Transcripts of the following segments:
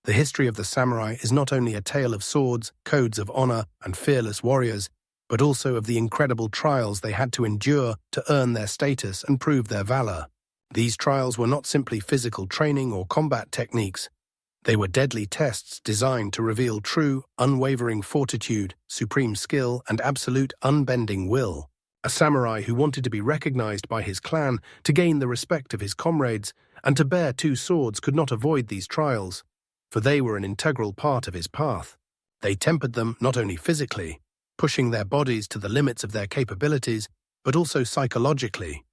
The history of the samurai is not only a tale of swords, codes of honor, and fearless warriors, but also of the incredible trials they had to endure to earn their status and prove their valor. These trials were not simply physical training or combat techniques. They were deadly tests designed to reveal true, unwavering fortitude, supreme skill, and absolute unbending will. A samurai who wanted to be recognized by his clan, to gain the respect of his comrades, and to bear two swords could not avoid these trials, for they were an integral part of his path. They tempered them not only physically, pushing their bodies to the limits of their capabilities, but also psychologically,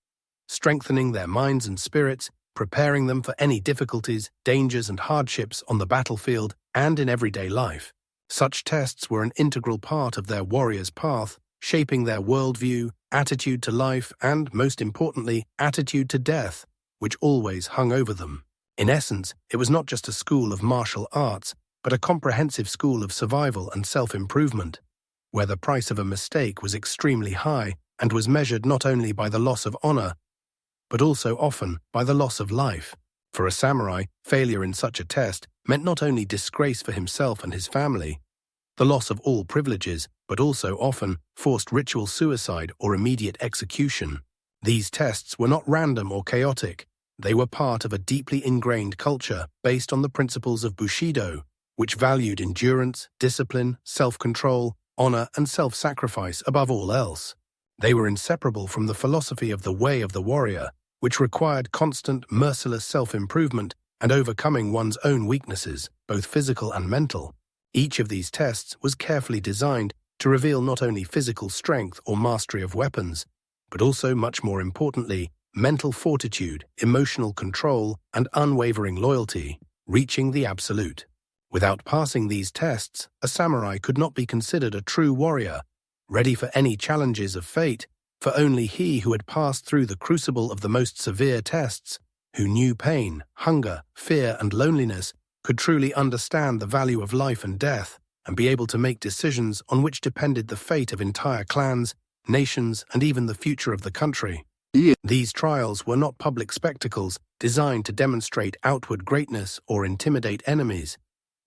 strengthening their minds and spirits, preparing them for any difficulties, dangers, and hardships on the battlefield and in everyday life. Such tests were an integral part of their warrior's path, shaping their worldview, attitude to life, and, most importantly, attitude to death, which always hung over them. In essence, it was not just a school of martial arts, but a comprehensive school of survival and self-improvement, where the price of a mistake was extremely high and was measured not only by the loss of honor, but also often by the loss of life. For a samurai, failure in such a test meant not only disgrace for himself and his family, the loss of all privileges, but also often forced ritual suicide or immediate execution. These tests were not random or chaotic. They were part of a deeply ingrained culture based on the principles of Bushido, which valued endurance, discipline, self-control, honor, and self-sacrifice above all else. They were inseparable from the philosophy of the way of the warrior, which required constant, merciless self-improvement and overcoming one's own weaknesses, both physical and mental. Each of these tests was carefully designed to reveal not only physical strength or mastery of weapons, but also, much more importantly, mental fortitude, emotional control, and unwavering loyalty, reaching the absolute. Without passing these tests, a samurai could not be considered a true warrior, ready for any challenges of fate, for only he who had passed through the crucible of the most severe tests, who knew pain, hunger, fear, and loneliness, could truly understand the value of life and death, and be able to make decisions on which depended the fate of entire clans, nations, and even the future of the country. These trials were not public spectacles designed to demonstrate outward greatness or intimidate enemies.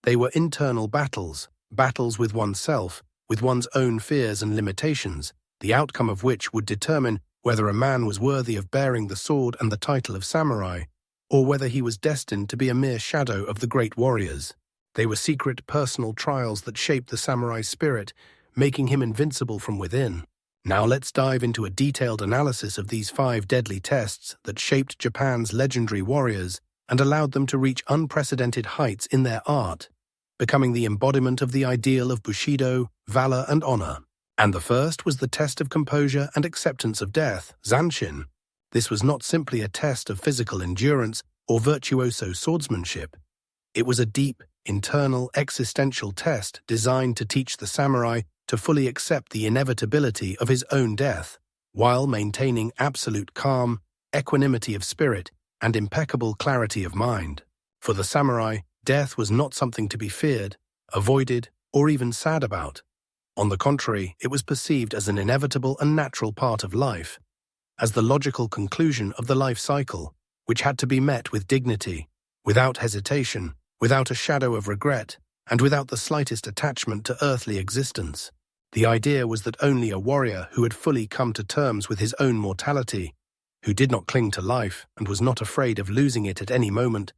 They were internal battles, battles with oneself, with one's own fears and limitations, the outcome of which would determine whether a man was worthy of bearing the sword and the title of samurai, or whether he was destined to be a mere shadow of the great warriors. They were secret personal trials that shaped the samurai's spirit, making him invincible from within. Now let's dive into a detailed analysis of these 5 deadly tests that shaped Japan's legendary warriors and allowed them to reach unprecedented heights in their art, becoming the embodiment of the ideal of Bushido, valor, and honor. And the first was the test of composure and acceptance of death, Zanshin. This was not simply a test of physical endurance or virtuoso swordsmanship. It was a deep, internal, existential test designed to teach the samurai to fully accept the inevitability of his own death, while maintaining absolute calm, equanimity of spirit, and impeccable clarity of mind. For the samurai, death was not something to be feared, avoided, or even sad about. On the contrary, it was perceived as an inevitable and natural part of life, as the logical conclusion of the life cycle, which had to be met with dignity, without hesitation, without a shadow of regret, and without the slightest attachment to earthly existence. The idea was that only a warrior who had fully come to terms with his own mortality, who did not cling to life and was not afraid of losing it at any moment,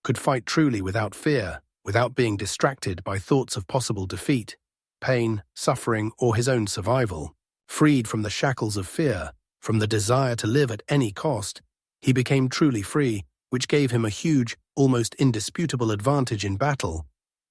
could fight truly without fear, without being distracted by thoughts of possible defeat, pain, suffering, or his own survival. Freed from the shackles of fear, from the desire to live at any cost, he became truly free, which gave him a huge, almost indisputable advantage in battle,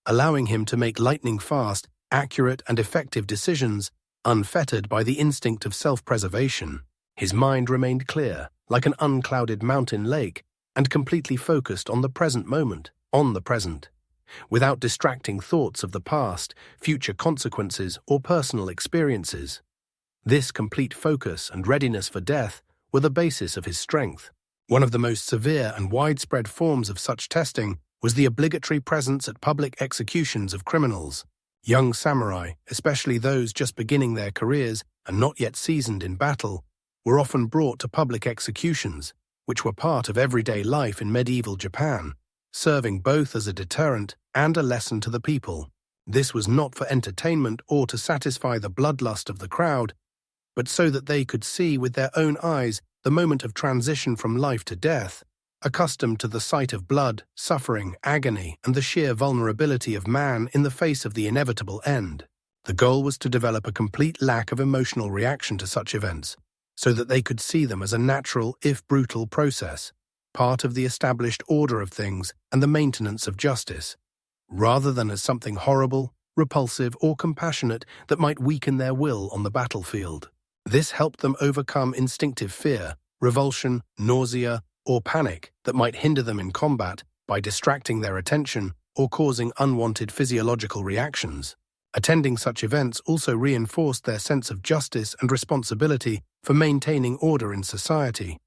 allowing him to make lightning-fast, accurate, and effective decisions, unfettered by the instinct of self-preservation. His mind remained clear, like an unclouded mountain lake, and completely focused on the present moment, on the present, without distracting thoughts of the past, future consequences, or personal experiences. This complete focus and readiness for death were the basis of his strength. One of the most severe and widespread forms of such testing was the obligatory presence at public executions of criminals. Young samurai, especially those just beginning their careers and not yet seasoned in battle, were often brought to public executions, which were part of everyday life in medieval Japan, serving both as a deterrent and a lesson to the people. This was not for entertainment or to satisfy the bloodlust of the crowd, but so that they could see with their own eyes the moment of transition from life to death, accustomed to the sight of blood, suffering, agony, and the sheer vulnerability of man in the face of the inevitable end. The goal was to develop a complete lack of emotional reaction to such events, so that they could see them as a natural, if brutal, process, part of the established order of things and the maintenance of justice, rather than as something horrible, repulsive, or compassionate that might weaken their will on the battlefield. This helped them overcome instinctive fear, revulsion, nausea, or panic that might hinder them in combat by distracting their attention or causing unwanted physiological reactions. Attending such events also reinforced their sense of justice and responsibility for maintaining order in society,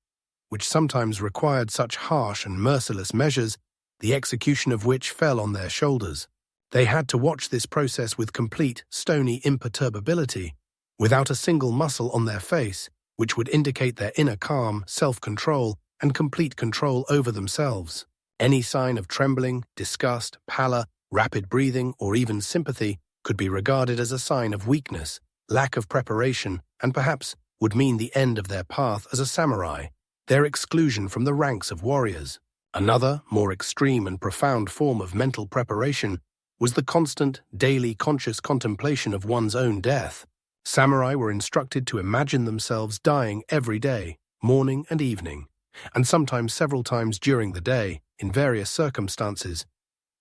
which sometimes required such harsh and merciless measures, the execution of which fell on their shoulders. They had to watch this process with complete, stony imperturbability, without a single muscle on their face, which would indicate their inner calm, self-control, and complete control over themselves. Any sign of trembling, disgust, pallor, rapid breathing, or even sympathy could be regarded as a sign of weakness, lack of preparation, and perhaps would mean the end of their path as a samurai, their exclusion from the ranks of warriors. Another, more extreme and profound form of mental preparation was the constant, daily conscious contemplation of one's own death. Samurai were instructed to imagine themselves dying every day, morning and evening, and sometimes several times during the day, in various circumstances,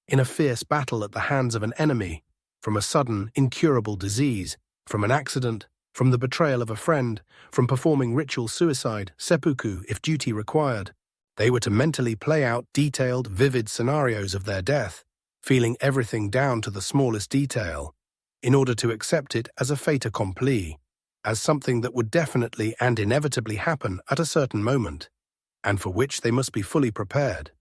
in a fierce battle at the hands of an enemy, from a sudden, incurable disease, from an accident, from the betrayal of a friend, from performing ritual suicide, seppuku, if duty required. They were to mentally play out detailed, vivid scenarios of their death, feeling everything down to the smallest detail, in order to accept it as a fait accompli, as something that would definitely and inevitably happen at a certain moment, and for which they must be fully prepared.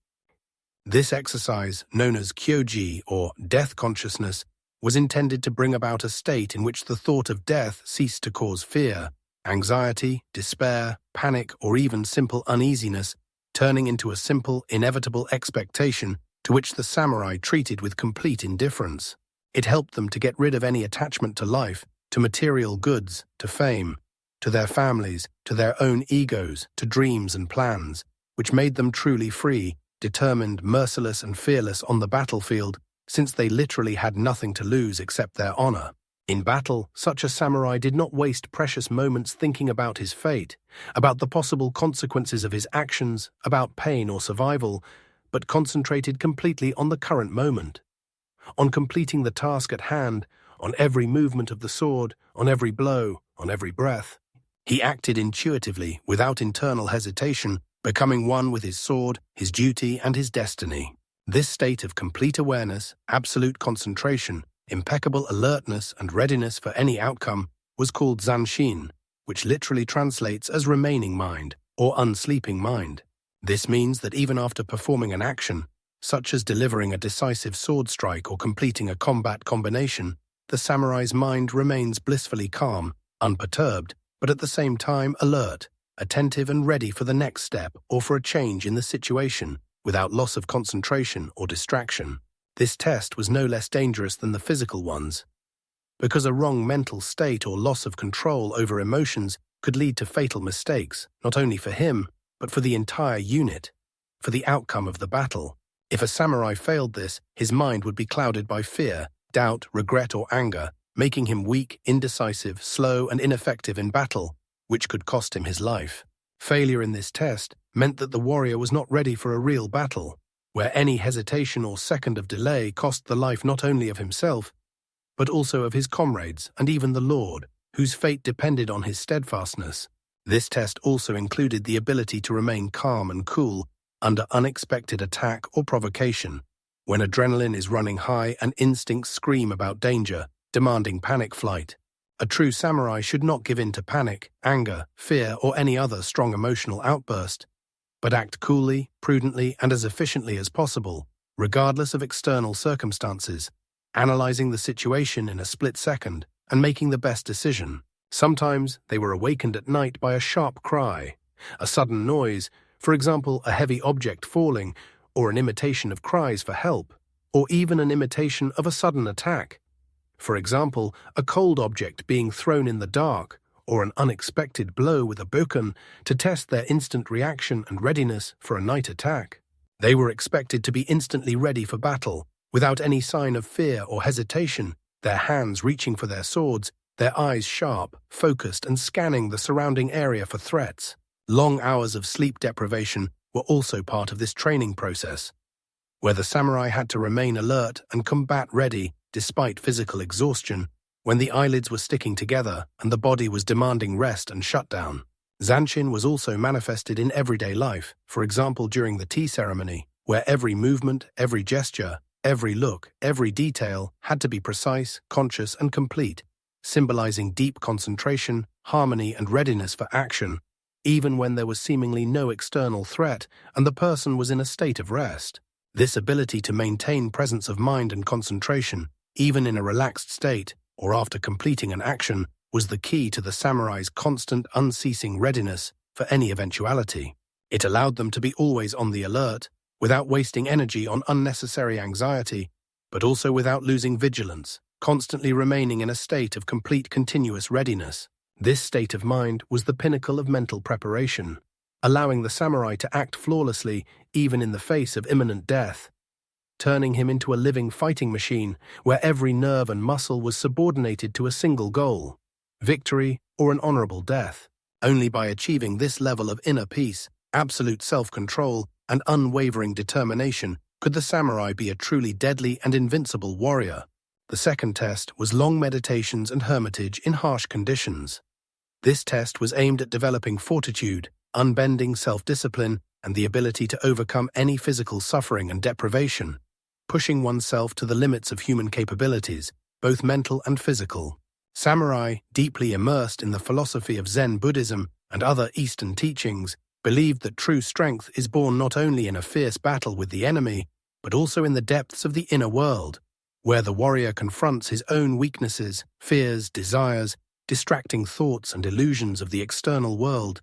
This exercise, known as kyoji or death consciousness, was intended to bring about a state in which the thought of death ceased to cause fear, anxiety, despair, panic, or even simple uneasiness, turning into a simple, inevitable expectation to which the samurai treated with complete indifference. It helped them to get rid of any attachment to life, to material goods, to fame, to their families, to their own egos, to dreams and plans, which made them truly free, determined, merciless, and fearless on the battlefield, since they literally had nothing to lose except their honor. In battle, such a samurai did not waste precious moments thinking about his fate, about the possible consequences of his actions, about pain or survival, but concentrated completely on the current moment, on completing the task at hand, on every movement of the sword, on every blow, on every breath. He acted intuitively, without internal hesitation, becoming one with his sword, his duty, and his destiny. This state of complete awareness, absolute concentration, impeccable alertness, and readiness for any outcome was called zanshin, which literally translates as remaining mind or unsleeping mind. This means that even after performing an action, such as delivering a decisive sword strike or completing a combat combination, the samurai's mind remains blissfully calm, unperturbed, but at the same time alert, attentive and ready for the next step or for a change in the situation, without loss of concentration or distraction. This test was no less dangerous than the physical ones, because a wrong mental state or loss of control over emotions could lead to fatal mistakes, not only for him, but for the entire unit, for the outcome of the battle. If a samurai failed this, his mind would be clouded by fear, doubt, regret, or anger, making him weak, indecisive, slow, and ineffective in battle, which could cost him his life. Failure in this test meant that the warrior was not ready for a real battle, where any hesitation or second of delay cost the life not only of himself, but also of his comrades and even the Lord, whose fate depended on his steadfastness. This test also included the ability to remain calm and cool under unexpected attack or provocation, when adrenaline is running high and instincts scream about danger, demanding panic flight. A true samurai should not give in to panic, anger, fear, or any other strong emotional outburst, but act coolly, prudently, and as efficiently as possible, regardless of external circumstances, analyzing the situation in a split second and making the best decision. Sometimes they were awakened at night by a sharp cry, a sudden noise, for example, a heavy object falling, or an imitation of cries for help. or even an imitation of a sudden attack. For example, a cold object being thrown in the dark, or an unexpected blow with a bokken to test their instant reaction and readiness for a night attack. They were expected to be instantly ready for battle, without any sign of fear or hesitation, their hands reaching for their swords, their eyes sharp, focused, and scanning the surrounding area for threats. Long hours of sleep deprivation were also part of this training process, where the samurai had to remain alert and combat-ready despite physical exhaustion, when the eyelids were sticking together and the body was demanding rest and shutdown. Zanshin was also manifested in everyday life, for example during the tea ceremony, where every movement, every gesture, every look, every detail had to be precise, conscious, and complete, symbolizing deep concentration, harmony, and readiness for action, even when there was seemingly no external threat and the person was in a state of rest. This ability to maintain presence of mind and concentration, even in a relaxed state or after completing an action, was the key to the samurai's constant, unceasing readiness for any eventuality. It allowed them to be always on the alert, without wasting energy on unnecessary anxiety, but also without losing vigilance, constantly remaining in a state of complete continuous readiness. This state of mind was the pinnacle of mental preparation, allowing the samurai to act flawlessly even in the face of imminent death, turning him into a living fighting machine where every nerve and muscle was subordinated to a single goal: victory or an honorable death. Only by achieving this level of inner peace, absolute self-control, and unwavering determination could the samurai be a truly deadly and invincible warrior. The second test was long meditations and hermitage in harsh conditions. This test was aimed at developing fortitude, unbending self-discipline, and the ability to overcome any physical suffering and deprivation, pushing oneself to the limits of human capabilities, both mental and physical. Samurai, deeply immersed in the philosophy of Zen Buddhism and other Eastern teachings, believed that true strength is born not only in a fierce battle with the enemy, but also in the depths of the inner world, where the warrior confronts his own weaknesses, fears, desires, distracting thoughts and illusions of the external world,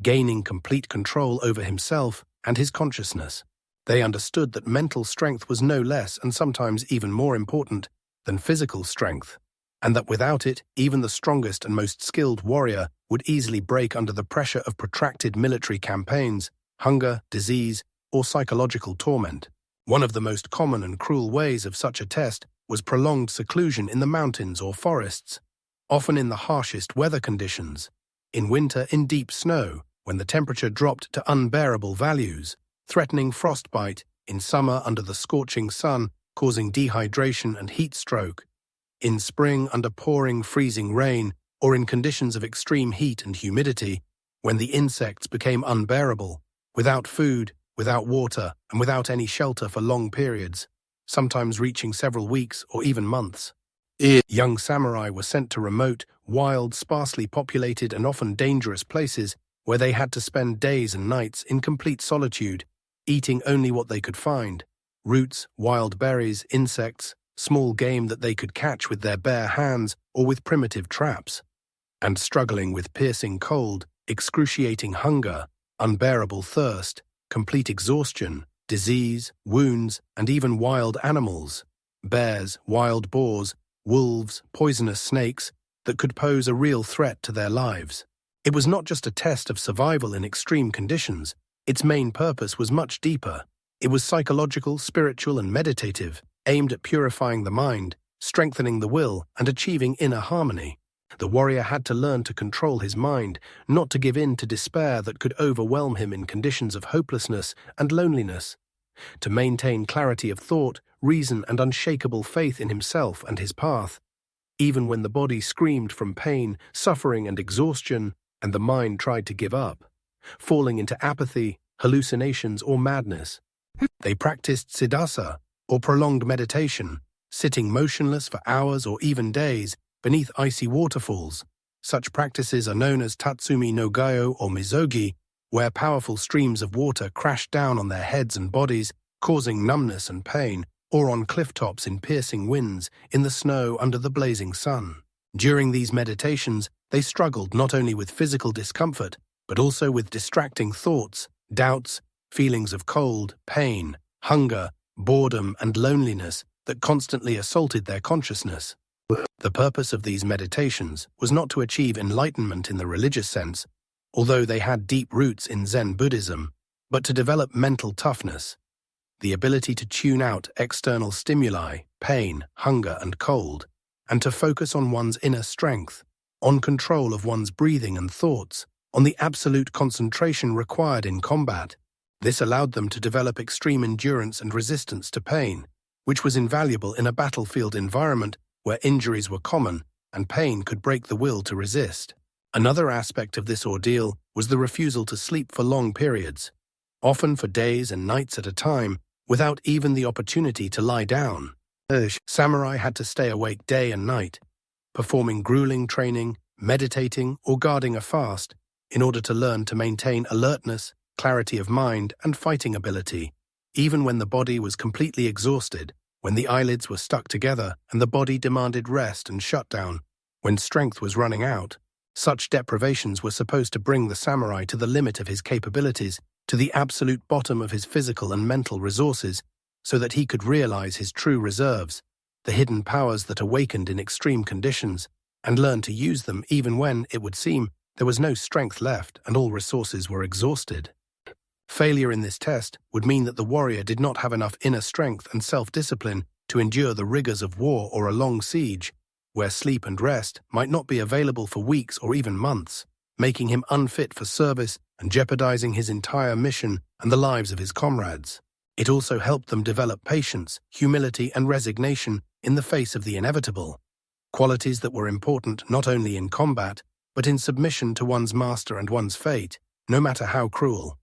gaining complete control over himself and his consciousness. They understood that mental strength was no less and sometimes even more important than physical strength, and that without it, even the strongest and most skilled warrior would easily break under the pressure of protracted military campaigns, hunger, disease, or psychological torment. One of the most common and cruel ways of such a test was prolonged seclusion in the mountains or forests, often in the harshest weather conditions. In winter, in deep snow, when the temperature dropped to unbearable values, threatening frostbite; in summer, under the scorching sun, causing dehydration and heat stroke; in spring, under pouring, freezing rain, or in conditions of extreme heat and humidity, when the insects became unbearable, without food, without water, and without any shelter for long periods, sometimes reaching several weeks or even months. Young samurai were sent to remote, wild, sparsely populated, and often dangerous places where they had to spend days and nights in complete solitude, eating only what they could find: roots, wild berries, insects, small game that they could catch with their bare hands or with primitive traps, and struggling with piercing cold, excruciating hunger, unbearable thirst, complete exhaustion, disease, wounds, and even wild animals: bears, wild boars, wolves, poisonous snakes that could pose a real threat to their lives. It was not just a test of survival in extreme conditions. Its main purpose was much deeper. It was psychological, spiritual, and meditative, aimed at purifying the mind, strengthening the will, and achieving inner harmony. The warrior had to learn to control his mind, not to give in to despair that could overwhelm him in conditions of hopelessness and loneliness, to maintain clarity of thought, reason, and unshakable faith in himself and his path, even when the body screamed from pain, suffering, and exhaustion, and the mind tried to give up, falling into apathy, hallucinations, or madness. They practiced siddhasa, or prolonged meditation, sitting motionless for hours or even days beneath icy waterfalls. Such practices are known as tatsumi no gayo or mizogi, where powerful streams of water crashed down on their heads and bodies, causing numbness and pain, or on cliff tops in piercing winds, in the snow under the blazing sun. During these meditations, they struggled not only with physical discomfort, but also with distracting thoughts, doubts, feelings of cold, pain, hunger, boredom, and loneliness that constantly assaulted their consciousness. The purpose of these meditations was not to achieve enlightenment in the religious sense, although they had deep roots in Zen Buddhism, but to develop mental toughness, the ability to tune out external stimuli, pain, hunger, and cold, and to focus on one's inner strength, on control of one's breathing and thoughts, on the absolute concentration required in combat. This allowed them to develop extreme endurance and resistance to pain, which was invaluable in a battlefield environment where injuries were common and pain could break the will to resist. Another aspect of this ordeal was the refusal to sleep for long periods, often for days and nights at a time, without even the opportunity to lie down. Samurai had to stay awake day and night, performing grueling training, meditating, or guarding a fast, in order to learn to maintain alertness, clarity of mind, and fighting ability, even when the body was completely exhausted, when the eyelids were stuck together and the body demanded rest and shutdown, when strength was running out. Such deprivations were supposed to bring the samurai to the limit of his capabilities, to the absolute bottom of his physical and mental resources, so that he could realize his true reserves, the hidden powers that awakened in extreme conditions, and learn to use them even when, it would seem, there was no strength left and all resources were exhausted. Failure in this test would mean that the warrior did not have enough inner strength and self-discipline to endure the rigors of war or a long siege, where sleep and rest might not be available for weeks or even months, making him unfit for service and jeopardizing his entire mission and the lives of his comrades. It also helped them develop patience, humility, and resignation in the face of the inevitable, qualities that were important not only in combat, but in submission to one's master and one's fate, no matter how cruel.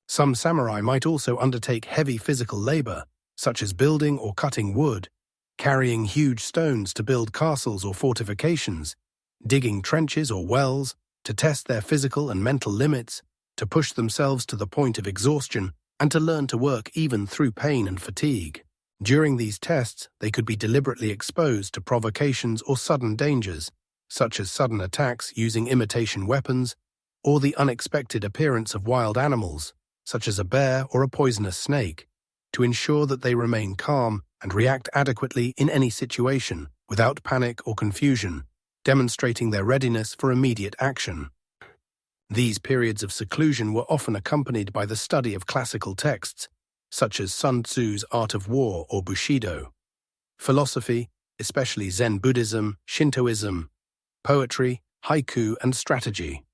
Some samurai might also undertake heavy physical labor, such as building or cutting wood, carrying huge stones to build castles or fortifications, digging trenches or wells to test their physical and mental limits, to push themselves to the point of exhaustion, and to learn to work even through pain and fatigue. During these tests, they could be deliberately exposed to provocations or sudden dangers, such as sudden attacks using imitation weapons, or the unexpected appearance of wild animals, such as a bear or a poisonous snake, to ensure that they remain calm and react adequately in any situation, without panic or confusion, demonstrating their readiness for immediate action. These periods of seclusion were often accompanied by the study of classical texts, such as Sun Tzu's Art of War or Bushido, philosophy, especially Zen Buddhism, Shintoism, poetry, haiku, and strategy,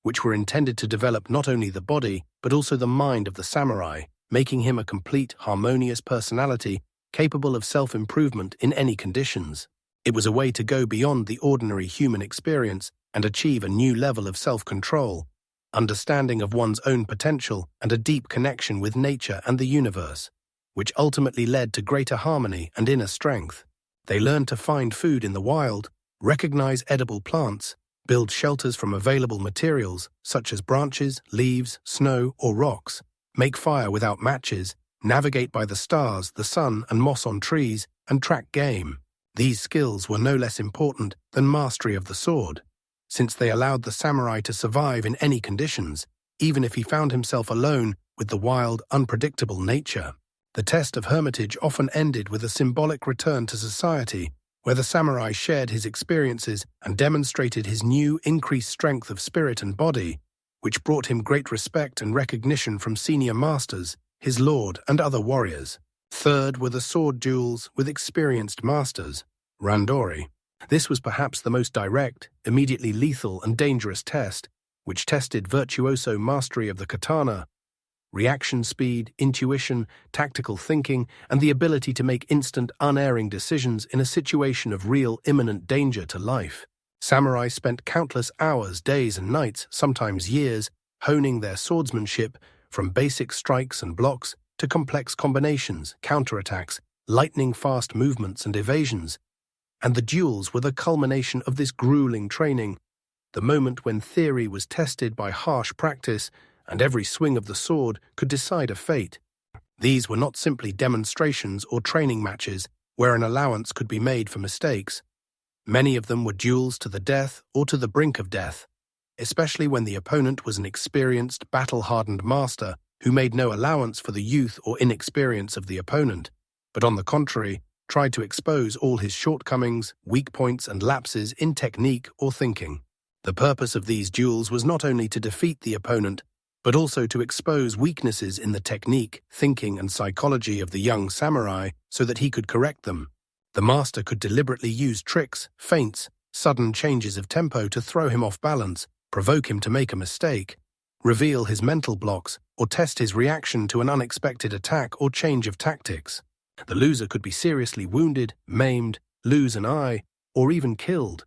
which were intended to develop not only the body, but also the mind of the samurai, making him a complete, harmonious personality capable of self-improvement in any conditions. It was a way to go beyond the ordinary human experience and achieve a new level of self-control, understanding of one's own potential, and a deep connection with nature and the universe, which ultimately led to greater harmony and inner strength. They learned to find food in the wild, recognize edible plants, build shelters from available materials such as branches, leaves, snow, or rocks, make fire without matches, navigate by the stars, the sun, and moss on trees, and track game. These skills were no less important than mastery of the sword, since they allowed the samurai to survive in any conditions, even if he found himself alone with the wild, unpredictable nature. The test of hermitage often ended with a symbolic return to society, where the samurai shared his experiences and demonstrated his new, increased strength of spirit and body, which brought him great respect and recognition from senior masters, his lord, and other warriors. Third were the sword duels with experienced masters, randori. This was perhaps the most direct, immediately lethal and dangerous test, which tested virtuoso mastery of the katana, reaction speed, intuition, tactical thinking, and the ability to make instant, unerring decisions in a situation of real, imminent danger to life. Samurai spent countless hours, days, and nights, sometimes years, honing their swordsmanship, from basic strikes and blocks to complex combinations, counterattacks, lightning-fast movements, and evasions. And the duels were the culmination of this grueling training, the moment when theory was tested by harsh practice, and every swing of the sword could decide a fate. These were not simply demonstrations or training matches where an allowance could be made for mistakes. Many of them were duels to the death or to the brink of death, especially when the opponent was an experienced, battle-hardened master who made no allowance for the youth or inexperience of the opponent, but on the contrary, tried to expose all his shortcomings, weak points, and lapses in technique or thinking. The purpose of these duels was not only to defeat the opponent, but also to expose weaknesses in the technique, thinking, and psychology of the young samurai so that he could correct them. The master could deliberately use tricks, feints, sudden changes of tempo to throw him off balance, provoke him to make a mistake, reveal his mental blocks, or test his reaction to an unexpected attack or change of tactics. The loser could be seriously wounded, maimed, lose an eye, or even killed,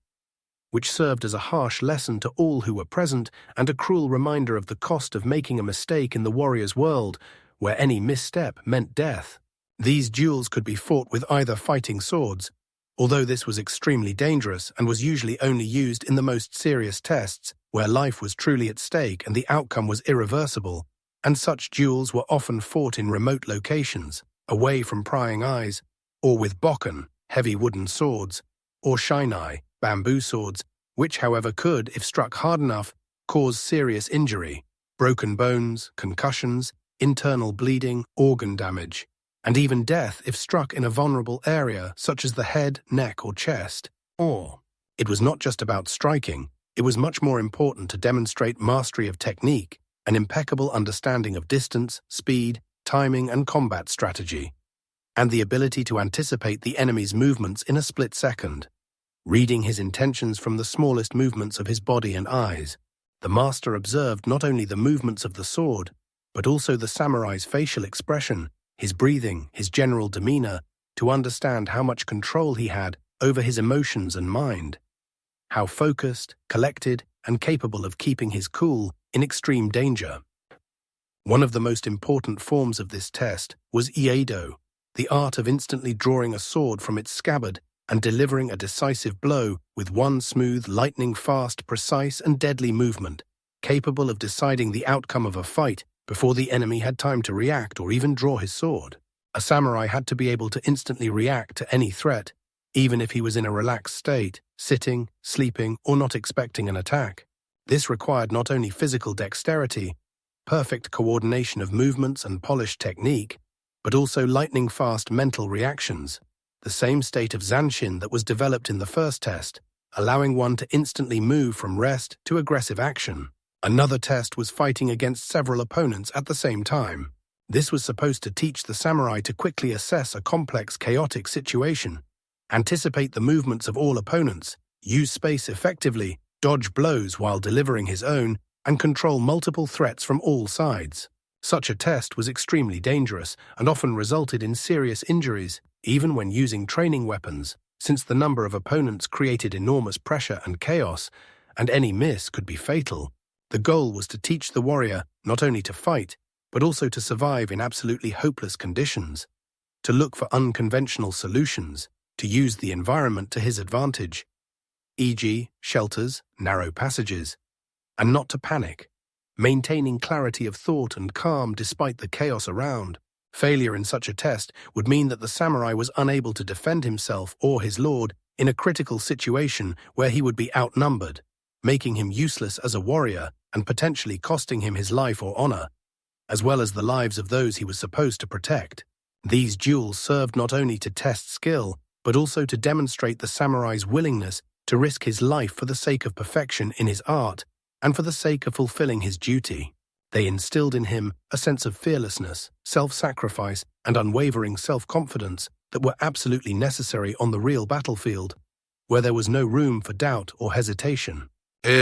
which served as a harsh lesson to all who were present and a cruel reminder of the cost of making a mistake in the warrior's world, where any misstep meant death. These duels could be fought with either fighting swords, although this was extremely dangerous and was usually only used in the most serious tests, where life was truly at stake and the outcome was irreversible, and such duels were often fought in remote locations, away from prying eyes, or with bokken, heavy wooden swords, or shinai, bamboo swords, which, however, could, if struck hard enough, cause serious injury, broken bones, concussions, internal bleeding, organ damage, and even death if struck in a vulnerable area such as the head, neck, or chest. Or, it was not just about striking, it was much more important to demonstrate mastery of technique, an impeccable understanding of distance, speed, timing, and combat strategy, and the ability to anticipate the enemy's movements in a split second. Reading his intentions from the smallest movements of his body and eyes, the master observed not only the movements of the sword, but also the samurai's facial expression, his breathing, his general demeanor, to understand how much control he had over his emotions and mind, how focused, collected, and capable of keeping his cool in extreme danger. One of the most important forms of this test was Ieido, the art of instantly drawing a sword from its scabbard and delivering a decisive blow with one smooth, lightning-fast, precise, and deadly movement, capable of deciding the outcome of a fight before the enemy had time to react or even draw his sword. A samurai had to be able to instantly react to any threat, even if he was in a relaxed state, sitting, sleeping, or not expecting an attack. This required not only physical dexterity, perfect coordination of movements and polished technique, but also lightning-fast mental reactions, the same state of zanshin that was developed in the first test, allowing one to instantly move from rest to aggressive action. Another test was fighting against several opponents at the same time. This was supposed to teach the samurai to quickly assess a complex, chaotic situation, anticipate the movements of all opponents, use space effectively, dodge blows while delivering his own, and control multiple threats from all sides. Such a test was extremely dangerous and often resulted in serious injuries, even when using training weapons, since the number of opponents created enormous pressure and chaos, and any miss could be fatal. The goal was to teach the warrior not only to fight, but also to survive in absolutely hopeless conditions, to look for unconventional solutions, to use the environment to his advantage, e.g., shelters, narrow passages, and not to panic, maintaining clarity of thought and calm despite the chaos around. Failure in such a test would mean that the samurai was unable to defend himself or his lord in a critical situation where he would be outnumbered, making him useless as a warrior and potentially costing him his life or honor, as well as the lives of those he was supposed to protect. These duels served not only to test skill, but also to demonstrate the samurai's willingness to risk his life for the sake of perfection in his art and for the sake of fulfilling his duty. They instilled in him a sense of fearlessness, self-sacrifice, and unwavering self-confidence that were absolutely necessary on the real battlefield, where there was no room for doubt or hesitation.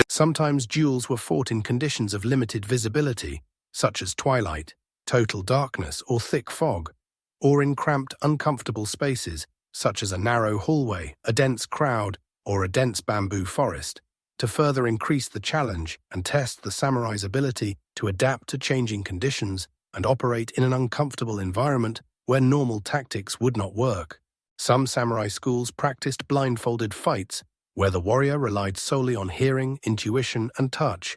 Sometimes duels were fought in conditions of limited visibility, such as twilight, total darkness, or thick fog, or in cramped, uncomfortable spaces, such as a narrow hallway, a dense crowd, or a dense bamboo forest, to further increase the challenge and test the samurai's ability to adapt to changing conditions and operate in an uncomfortable environment where normal tactics would not work. Some samurai schools practiced blindfolded fights, where the warrior relied solely on hearing, intuition, and touch,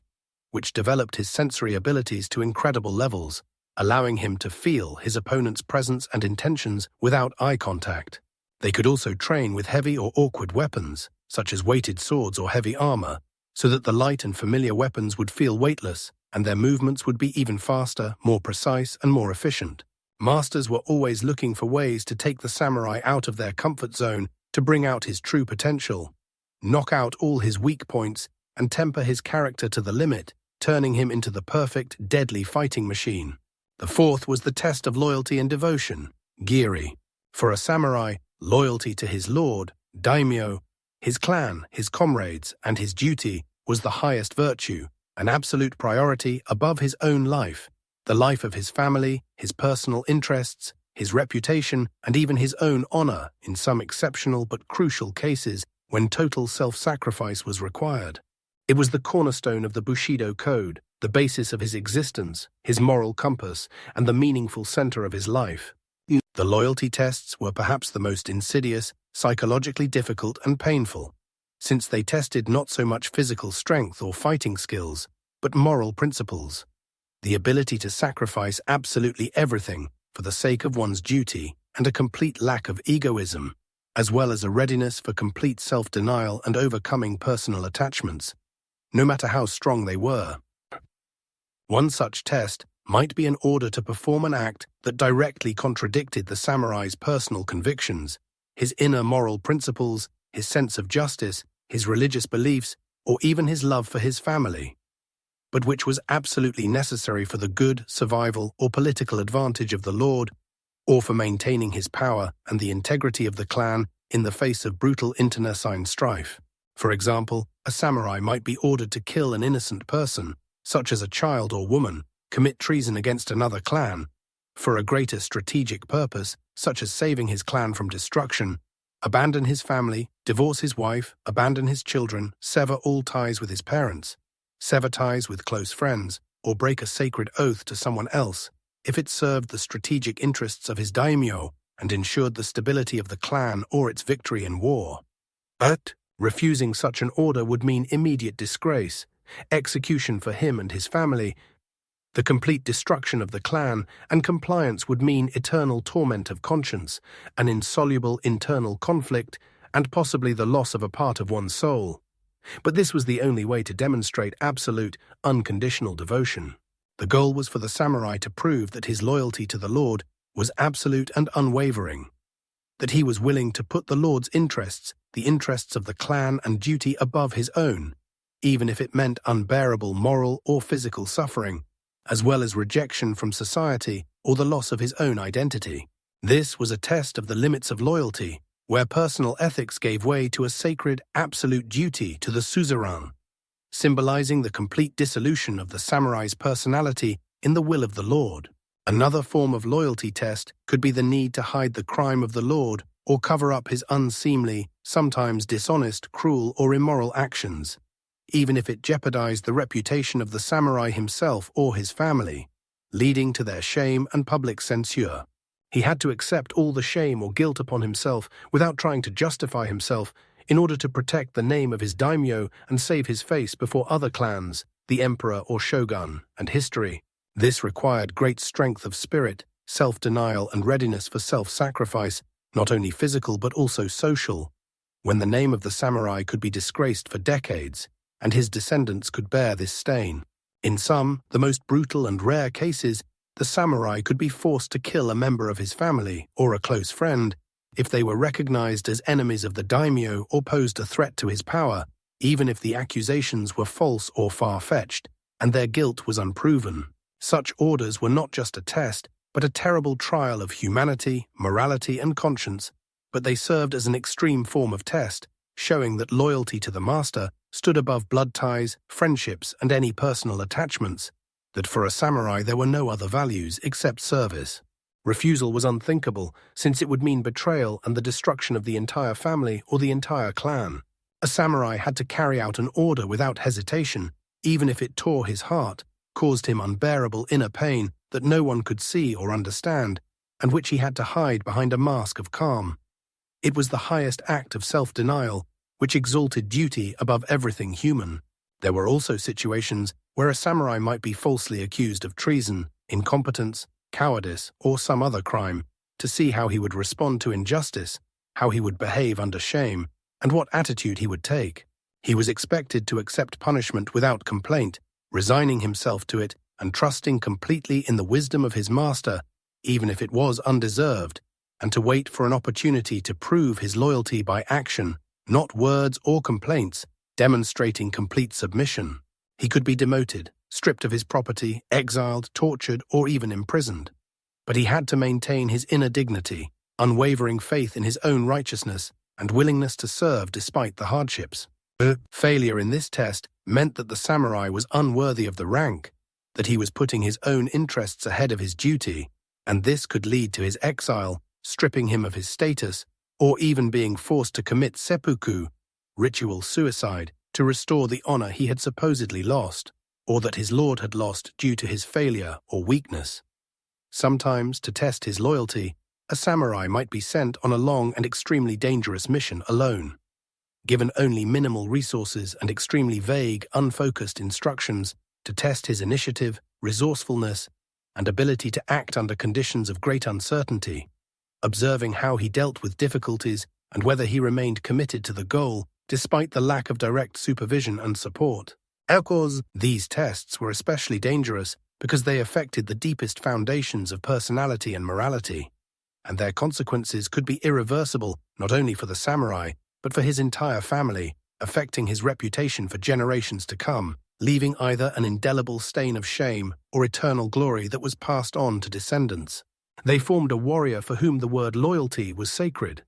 which developed his sensory abilities to incredible levels, allowing him to feel his opponent's presence and intentions without eye contact. They could also train with heavy or awkward weapons, such as weighted swords or heavy armor, so that the light and familiar weapons would feel weightless and their movements would be even faster, more precise, and more efficient. Masters were always looking for ways to take the samurai out of their comfort zone to bring out his true potential, knock out all his weak points, and temper his character to the limit, turning him into the perfect, deadly fighting machine. The fourth was the test of loyalty and devotion, giri. For a samurai, loyalty to his lord, daimyo, his clan, his comrades, and his duty was the highest virtue, an absolute priority above his own life, the life of his family, his personal interests, his reputation, and even his own honor in some exceptional but crucial cases when total self-sacrifice was required. It was the cornerstone of the Bushido Code, the basis of his existence, his moral compass, and the meaningful center of his life. The loyalty tests were perhaps the most insidious, psychologically difficult, and painful, since they tested not so much physical strength or fighting skills, but moral principles. The ability to sacrifice absolutely everything for the sake of one's duty and a complete lack of egoism, as well as a readiness for complete self-denial and overcoming personal attachments, no matter how strong they were. One such test might be an order to perform an act that directly contradicted the samurai's personal convictions, his inner moral principles, his sense of justice, his religious beliefs, or even his love for his family, but which was absolutely necessary for the good, survival, or political advantage of the lord, or for maintaining his power and the integrity of the clan in the face of brutal internecine strife. For example, a samurai might be ordered to kill an innocent person, such as a child or woman, commit treason against another clan, for a greater strategic purpose, such as saving his clan from destruction, abandon his family, divorce his wife, abandon his children, sever all ties with his parents, sever ties with close friends, or break a sacred oath to someone else, if it served the strategic interests of his daimyo and ensured the stability of the clan or its victory in war. But refusing such an order would mean immediate disgrace, execution for him and his family, the complete destruction of the clan, and compliance would mean eternal torment of conscience, an insoluble internal conflict, and possibly the loss of a part of one's soul. But this was the only way to demonstrate absolute, unconditional devotion. The goal was for the samurai to prove that his loyalty to the Lord was absolute and unwavering, that he was willing to put the Lord's interests, the interests of the clan and duty above his own, even if it meant unbearable moral or physical suffering, as well as rejection from society or the loss of his own identity. This was a test of the limits of loyalty, where personal ethics gave way to a sacred, absolute duty to the suzerain, symbolizing the complete dissolution of the samurai's personality in the will of the Lord. Another form of loyalty test could be the need to hide the crime of the Lord or cover up his unseemly, sometimes dishonest, cruel, or immoral actions, even if it jeopardized the reputation of the samurai himself or his family, leading to their shame and public censure. He had to accept all the shame or guilt upon himself without trying to justify himself in order to protect the name of his daimyo and save his face before other clans, the emperor or shogun, and history. This required great strength of spirit, self-denial, and readiness for self-sacrifice, not only physical but also social, when the name of the samurai could be disgraced for decades, and his descendants could bear this stain. In some, the most brutal and rare cases, the samurai could be forced to kill a member of his family or a close friend if they were recognized as enemies of the daimyo or posed a threat to his power, even if the accusations were false or far-fetched, and their guilt was unproven. Such orders were not just a test, but a terrible trial of humanity, morality, and conscience, but they served as an extreme form of test, showing that loyalty to the master stood above blood ties, friendships, and any personal attachments, that for a samurai there were no other values except service. Refusal was unthinkable, since it would mean betrayal and the destruction of the entire family or the entire clan. A samurai had to carry out an order without hesitation, even if it tore his heart, caused him unbearable inner pain that no one could see or understand, and which he had to hide behind a mask of calm. It was the highest act of self-denial, which exalted duty above everything human. There were also situations where a samurai might be falsely accused of treason, incompetence, cowardice, or some other crime, to see how he would respond to injustice, how he would behave under shame, and what attitude he would take. He was expected to accept punishment without complaint, resigning himself to it and trusting completely in the wisdom of his master, even if it was undeserved, and to wait for an opportunity to prove his loyalty by action, not words or complaints, demonstrating complete submission. He could be demoted, stripped of his property, exiled, tortured, or even imprisoned. But he had to maintain his inner dignity, unwavering faith in his own righteousness, and willingness to serve despite the hardships. Failure in this test meant that the samurai was unworthy of the rank, that he was putting his own interests ahead of his duty, and this could lead to his exile, stripping him of his status, or even being forced to commit seppuku, ritual suicide, to restore the honor he had supposedly lost, or that his lord had lost due to his failure or weakness. Sometimes, to test his loyalty, a samurai might be sent on a long and extremely dangerous mission alone. Given only minimal resources and extremely vague, unfocused instructions to test his initiative, resourcefulness, and ability to act under conditions of great uncertainty, observing how he dealt with difficulties and whether he remained committed to the goal despite the lack of direct supervision and support. These tests were especially dangerous because they affected the deepest foundations of personality and morality, and their consequences could be irreversible not only for the samurai, but for his entire family, affecting his reputation for generations to come, leaving either an indelible stain of shame or eternal glory that was passed on to descendants. They formed a warrior for whom the word loyalty was sacred,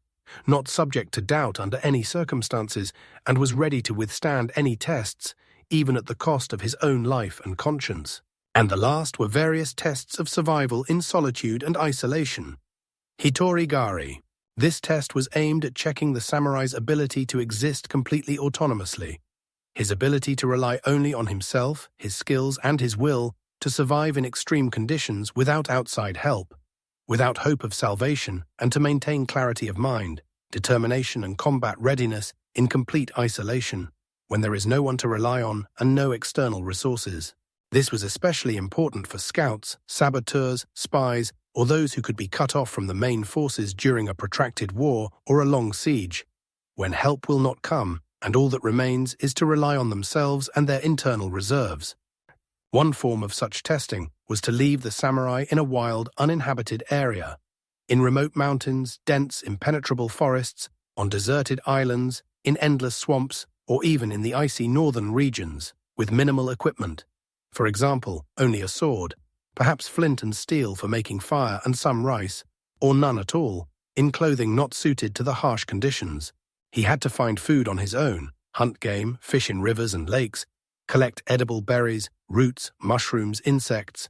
not subject to doubt under any circumstances, and was ready to withstand any tests, even at the cost of his own life and conscience. And the last were various tests of survival in solitude and isolation. Hitori-gari. This test was aimed at checking the samurai's ability to exist completely autonomously, his ability to rely only on himself, his skills, and his will to survive in extreme conditions without outside help, without hope of salvation, and to maintain clarity of mind, determination, and combat readiness in complete isolation, when there is no one to rely on and no external resources. This was especially important for scouts, saboteurs, spies, or those who could be cut off from the main forces during a protracted war or a long siege, when help will not come, and all that remains is to rely on themselves and their internal reserves. One form of such testing was to leave the samurai in a wild, uninhabited area, in remote mountains, dense, impenetrable forests, on deserted islands, in endless swamps, or even in the icy northern regions, with minimal equipment. For example, only a sword, perhaps flint and steel for making fire and some rice, or none at all, in clothing not suited to the harsh conditions. He had to find food on his own, hunt game, fish in rivers and lakes, collect edible berries, roots, mushrooms, insects,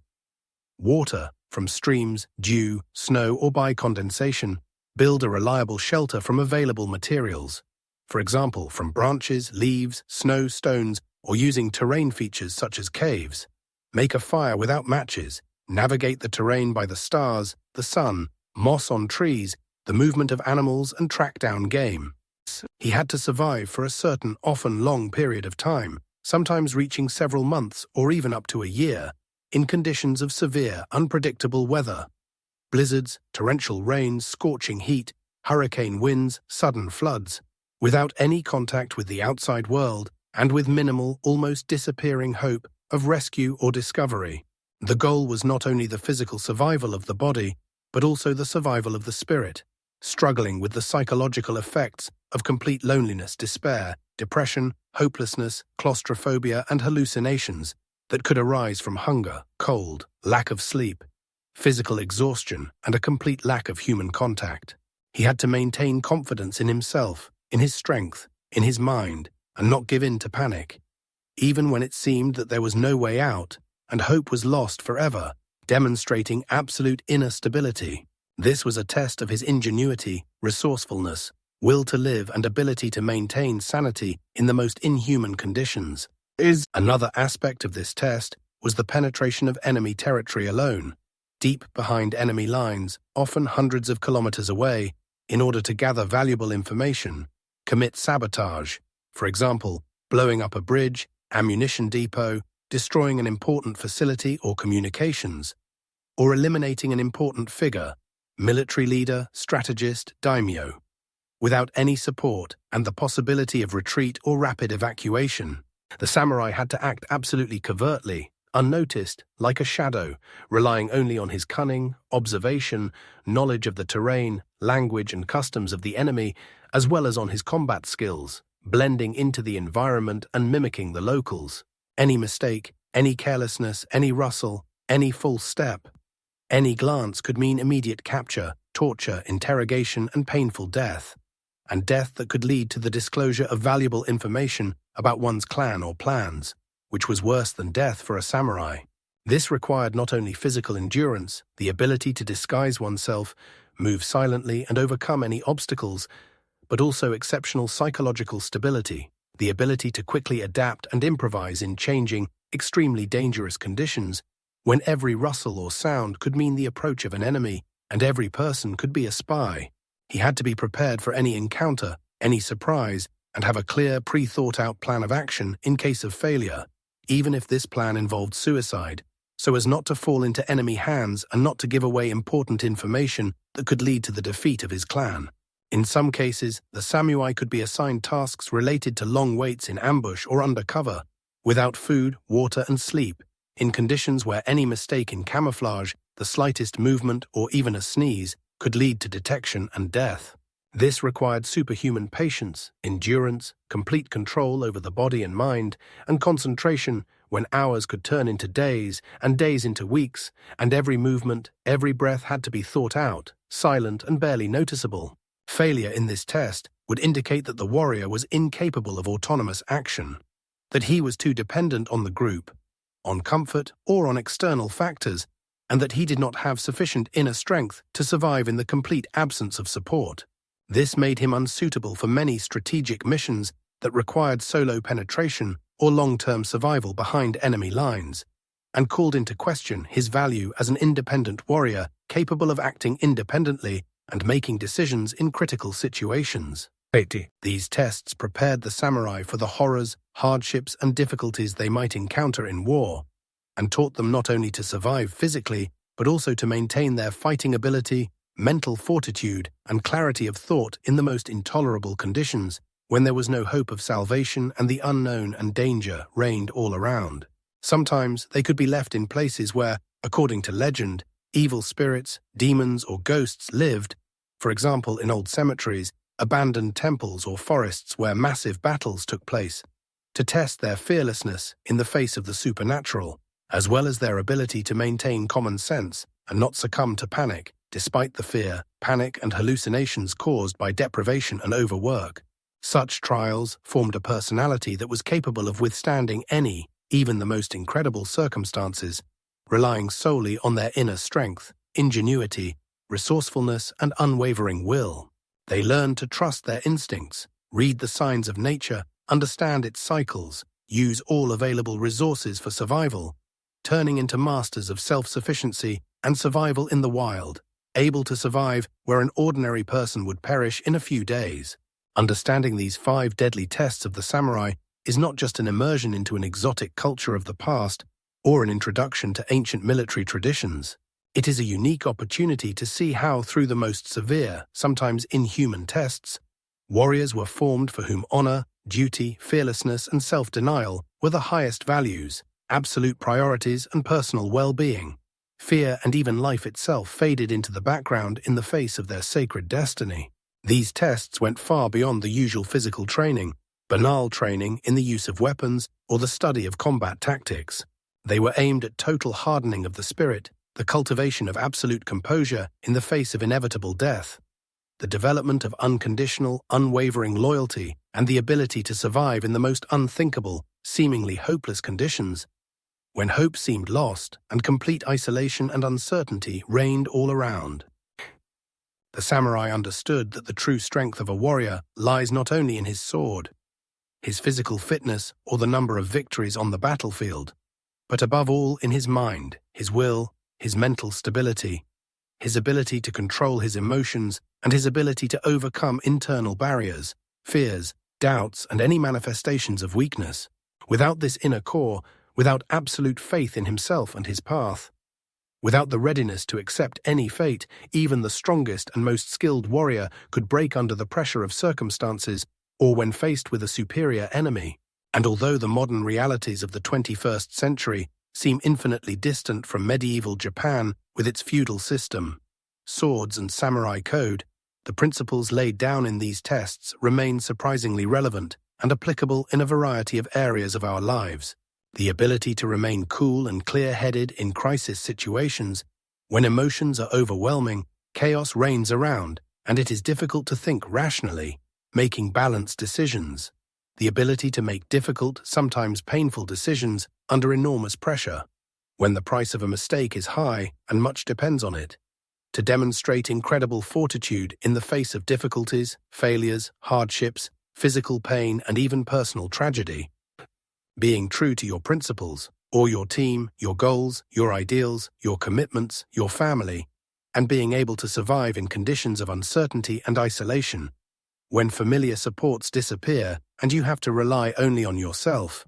water from streams, dew, snow, or by condensation, build a reliable shelter from available materials, for example, from branches, leaves, snow, stones, or using terrain features such as caves. Make a fire without matches, navigate the terrain by the stars, the sun, moss on trees, the movement of animals, and track down game. He had to survive for a certain, often long period of time, sometimes reaching several months or even up to a year, in conditions of severe, unpredictable weather. Blizzards, torrential rains, scorching heat, hurricane winds, sudden floods, without any contact with the outside world, and with minimal, almost disappearing hope of rescue or discovery. The goal was not only the physical survival of the body, but also the survival of the spirit, struggling with the psychological effects of complete loneliness, despair, depression, hopelessness, claustrophobia, and hallucinations that could arise from hunger, cold, lack of sleep, physical exhaustion, and a complete lack of human contact. He had to maintain confidence in himself, in his strength, in his mind, and not give in to panic, even when it seemed that there was no way out and hope was lost forever, demonstrating absolute inner stability. This was a test of his ingenuity, resourcefulness, will to live, and ability to maintain sanity in the most inhuman conditions. Another aspect of this test was the penetration of enemy territory alone, deep behind enemy lines, often hundreds of kilometers away, in order to gather valuable information, commit sabotage, for example, blowing up a bridge, ammunition depot, destroying an important facility or communications, or eliminating an important figure, military leader, strategist, daimyo, without any support and the possibility of retreat or rapid evacuation. The samurai had to act absolutely covertly, unnoticed, like a shadow, relying only on his cunning, observation, knowledge of the terrain, language and customs of the enemy, as well as on his combat skills, blending into the environment and mimicking the locals. Any mistake, any carelessness, any rustle, any false step, any glance could mean immediate capture, torture, interrogation, and painful death. And death that could lead to the disclosure of valuable information about one's clan or plans, which was worse than death for a samurai. This required not only physical endurance, the ability to disguise oneself, move silently, and overcome any obstacles, but also exceptional psychological stability, the ability to quickly adapt and improvise in changing, extremely dangerous conditions, when every rustle or sound could mean the approach of an enemy, and every person could be a spy. He had to be prepared for any encounter, any surprise, and have a clear, pre-thought-out plan of action in case of failure, even if this plan involved suicide, so as not to fall into enemy hands and not to give away important information that could lead to the defeat of his clan. In some cases, the samurai could be assigned tasks related to long waits in ambush or under cover, without food, water, and sleep, in conditions where any mistake in camouflage, the slightest movement, or even a sneeze, could lead to detection and death. This required superhuman patience, endurance, complete control over the body and mind, and concentration when hours could turn into days and days into weeks, and every movement, every breath had to be thought out, silent and barely noticeable. Failure in this test would indicate that the warrior was incapable of autonomous action, that he was too dependent on the group, on comfort or on external factors, and that he did not have sufficient inner strength to survive in the complete absence of support. This made him unsuitable for many strategic missions that required solo penetration or long-term survival behind enemy lines, and called into question his value as an independent warrior capable of acting independently and making decisions in critical situations. These tests prepared the samurai for the horrors, hardships, and difficulties they might encounter in war, and taught them not only to survive physically, but also to maintain their fighting ability, mental fortitude, and clarity of thought in the most intolerable conditions, when there was no hope of salvation and the unknown and danger reigned all around. Sometimes they could be left in places where, according to legend, evil spirits, demons, or ghosts lived, for example in old cemeteries, abandoned temples, or forests where massive battles took place, to test their fearlessness in the face of the supernatural, as well as their ability to maintain common sense and not succumb to panic, despite the fear, panic, and hallucinations caused by deprivation and overwork. Such trials formed a personality that was capable of withstanding any, even the most incredible circumstances, relying solely on their inner strength, ingenuity, resourcefulness, and unwavering will. They learned to trust their instincts, read the signs of nature, understand its cycles, use all available resources for survival, turning into masters of self-sufficiency and survival in the wild, able to survive where an ordinary person would perish in a few days. Understanding these 5 deadly tests of the samurai is not just an immersion into an exotic culture of the past or an introduction to ancient military traditions. It is a unique opportunity to see how, through the most severe, sometimes inhuman tests, warriors were formed for whom honor, duty, fearlessness, and self-denial were the highest values, absolute priorities, and personal well-being. Fear and even life itself faded into the background in the face of their sacred destiny. These tests went far beyond the usual physical training, banal training in the use of weapons or the study of combat tactics. They were aimed at total hardening of the spirit, the cultivation of absolute composure in the face of inevitable death, the development of unconditional, unwavering loyalty, and the ability to survive in the most unthinkable, seemingly hopeless conditions, when hope seemed lost and complete isolation and uncertainty reigned all around. The samurai understood that the true strength of a warrior lies not only in his sword, his physical fitness, or the number of victories on the battlefield, but above all in his mind, his will, his mental stability, his ability to control his emotions, and his ability to overcome internal barriers, fears, doubts, and any manifestations of weakness. Without this inner core, without absolute faith in himself and his path, without the readiness to accept any fate, even the strongest and most skilled warrior could break under the pressure of circumstances or when faced with a superior enemy. And although the modern realities of the 21st century seem infinitely distant from medieval Japan with its feudal system, swords and samurai code, the principles laid down in these tests remain surprisingly relevant and applicable in a variety of areas of our lives. The ability to remain cool and clear-headed in crisis situations, when emotions are overwhelming, chaos reigns around, and it is difficult to think rationally, making balanced decisions. The ability to make difficult, sometimes painful decisions under enormous pressure, when the price of a mistake is high and much depends on it. To demonstrate incredible fortitude in the face of difficulties, failures, hardships, physical pain, and even personal tragedy. Being true to your principles, or your team, your goals, your ideals, your commitments, your family, and being able to survive in conditions of uncertainty and isolation, when familiar supports disappear and you have to rely only on yourself.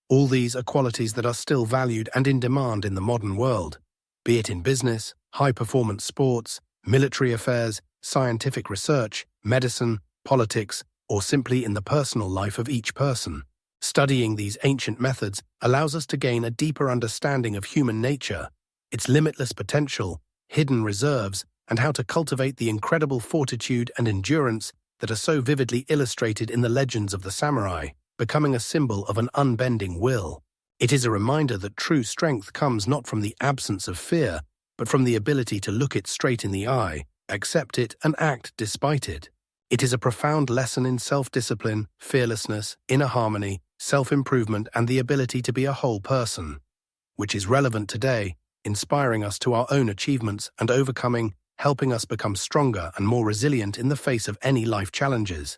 All these are qualities that are still valued and in demand in the modern world, be it in business, high-performance sports, military affairs, scientific research, medicine, politics, or simply in the personal life of each person. Studying these ancient methods allows us to gain a deeper understanding of human nature, its limitless potential, hidden reserves, and how to cultivate the incredible fortitude and endurance that are so vividly illustrated in the legends of the samurai, becoming a symbol of an unbending will. It is a reminder that true strength comes not from the absence of fear, but from the ability to look it straight in the eye, accept it, and act despite it. It is a profound lesson in self-discipline, fearlessness, inner harmony, self-improvement, and the ability to be a whole person, which is relevant today, inspiring us to our own achievements and helping us become stronger and more resilient in the face of any life challenges.